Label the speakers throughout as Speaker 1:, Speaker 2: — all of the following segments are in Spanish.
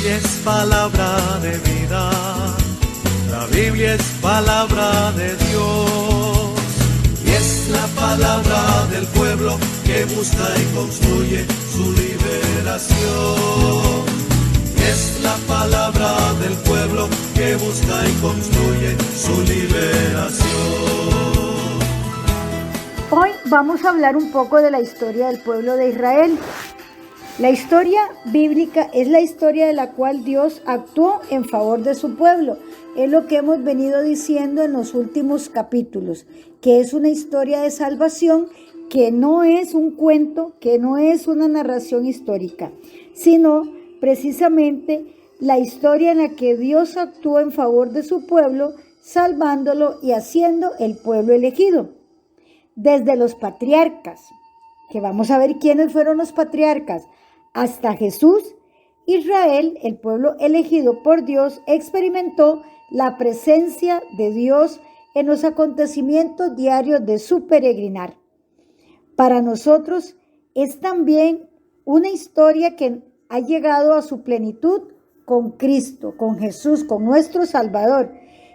Speaker 1: Biblia es palabra de vida, la Biblia es palabra de Dios, y es la palabra del pueblo que busca y construye su liberación. Y es la palabra del pueblo que busca y construye su liberación.
Speaker 2: Hoy vamos a hablar un poco de la historia del pueblo de Israel. La historia bíblica es la historia de la cual Dios actuó en favor de su pueblo. Es lo que hemos venido diciendo en los últimos capítulos, que es una historia de salvación, que no es un cuento, que no es una narración histórica, sino precisamente la historia en la que Dios actuó en favor de su pueblo, salvándolo y haciendo el pueblo elegido. Desde los patriarcas, que vamos a ver quiénes fueron los patriarcas, hasta Jesús, Israel, el pueblo elegido por Dios, experimentó la presencia de Dios en los acontecimientos diarios de su peregrinar. Para nosotros es también una historia que ha llegado a su plenitud con Cristo, con Jesús, con nuestro Salvador,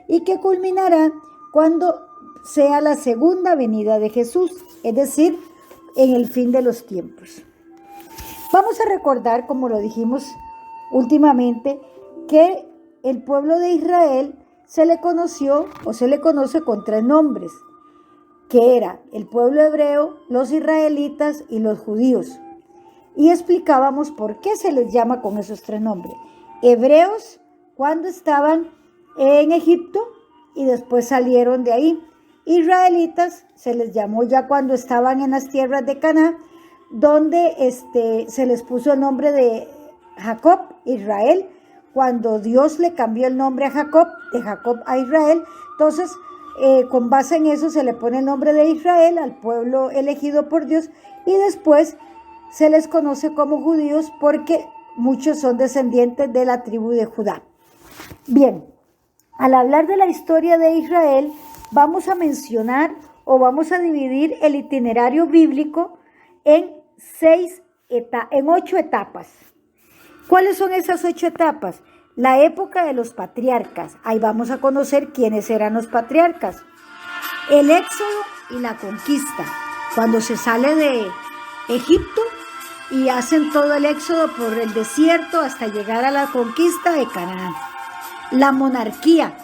Speaker 2: y que culminará cuando sea la segunda venida de Jesús, es decir, en el fin de los tiempos. Vamos a recordar, como lo dijimos últimamente, que el pueblo de Israel se le conoció o se le conoce con 3 nombres, que era el pueblo hebreo, los israelitas y los judíos. Y explicábamos por qué se les llama con esos 3 nombres. Hebreos, cuando estaban en Egipto y después salieron de ahí. Israelitas se les llamó ya cuando estaban en las tierras de Canaán, donde se les puso el nombre de Jacob, Israel, cuando Dios le cambió el nombre a Jacob, de Jacob a Israel. Entonces, con base en eso se le pone el nombre de Israel al pueblo elegido por Dios, y después se les conoce como judíos porque muchos son descendientes de la tribu de Judá. Bien, al hablar de la historia de Israel, vamos a mencionar o vamos a dividir el itinerario bíblico en 8 etapas. ¿Cuáles son esas 8 etapas? La época de los patriarcas. Ahí vamos a conocer quiénes eran los patriarcas. El éxodo y la conquista. Cuando se sale de Egipto y hacen todo el éxodo por el desierto hasta llegar a la conquista de Canaán. La monarquía.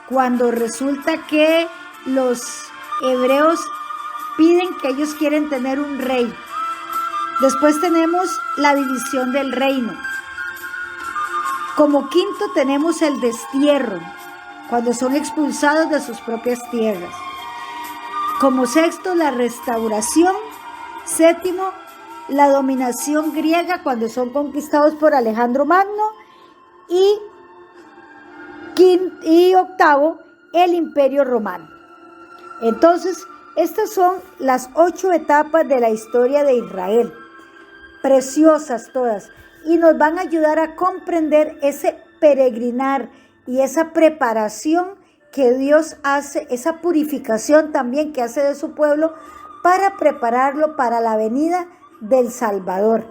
Speaker 2: Cuando resulta que los hebreos piden que ellos quieren tener un rey. Después tenemos la división del reino. Como quinto tenemos el destierro, cuando son expulsados de sus propias tierras. Como sexto, la restauración. Séptimo, la dominación griega, cuando son conquistados por Alejandro Magno. Y octavo, el Imperio Romano. Entonces, estas son las 8 etapas de la historia de Israel. Preciosas todas. Y nos van a ayudar a comprender ese peregrinar y esa preparación que Dios hace, esa purificación también que hace de su pueblo para prepararlo para la venida del Salvador.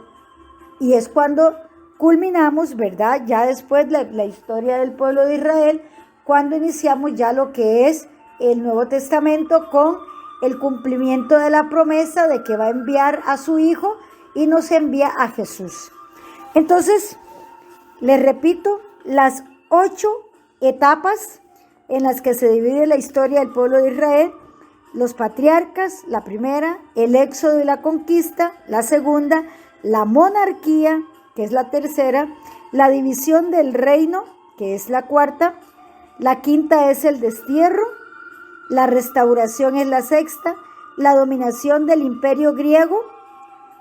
Speaker 2: Y es cuando culminamos, ¿verdad? Ya después la historia del pueblo de Israel, cuando iniciamos ya lo que es el Nuevo Testamento con el cumplimiento de la promesa de que va a enviar a su Hijo y nos envía a Jesús. Entonces, les repito, las 8 etapas en las que se divide la historia del pueblo de Israel: los patriarcas, la primera; el éxodo y la conquista, la segunda; la monarquía, que es la tercera; la división del reino, que es la cuarta; la quinta es el destierro; la restauración es la sexta; la dominación del imperio griego;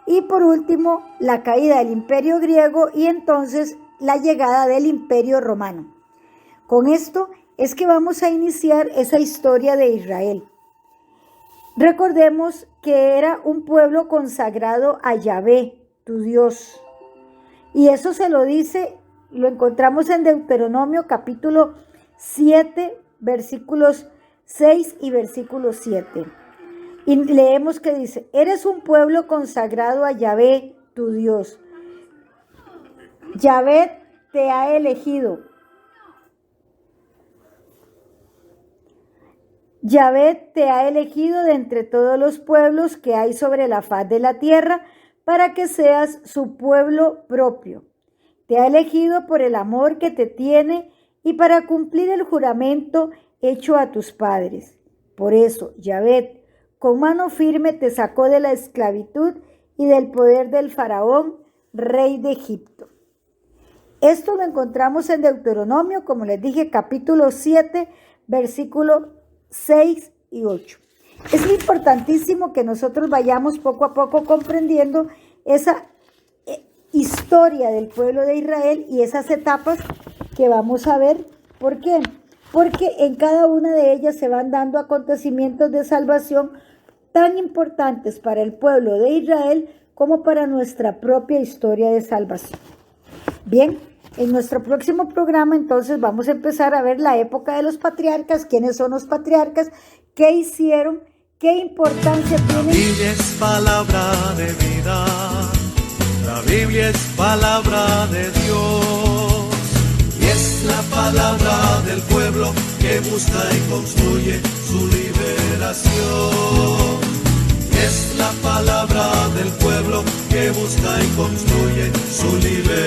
Speaker 2: y por último, la caída del imperio griego y entonces la llegada del imperio romano. Con esto es que vamos a iniciar esa historia de Israel. Recordemos que era un pueblo consagrado a Yahvé, tu Dios. Y eso se lo dice, lo encontramos en Deuteronomio capítulo 7, versículos 6 y versículo 7. Y leemos que dice: eres un pueblo consagrado a Yahvé, tu Dios. Yahvé te ha elegido. Yahvé te ha elegido de entre todos los pueblos que hay sobre la faz de la tierra para que seas su pueblo propio. Te ha elegido por el amor que te tiene y para cumplir el juramento hecho a tus padres. Por eso, Yahvé, con mano firme te sacó de la esclavitud y del poder del faraón, rey de Egipto. Esto lo encontramos en Deuteronomio, como les dije, capítulo 7, versículo 6 y 8. Es importantísimo que nosotros vayamos poco a poco comprendiendo esa historia del pueblo de Israel y esas etapas que vamos a ver. ¿Por qué? Porque en cada una de ellas se van dando acontecimientos de salvación tan importantes para el pueblo de Israel como para nuestra propia historia de salvación. Bien, en nuestro próximo programa entonces vamos a empezar a ver la época de los patriarcas, quiénes son los patriarcas, qué hicieron, qué importancia tienen.
Speaker 1: La Biblia es palabra de vida, la Biblia es palabra de Dios, y es la palabra del pueblo que busca y construye su liberación. Es la palabra del pueblo que busca y construye su liberación.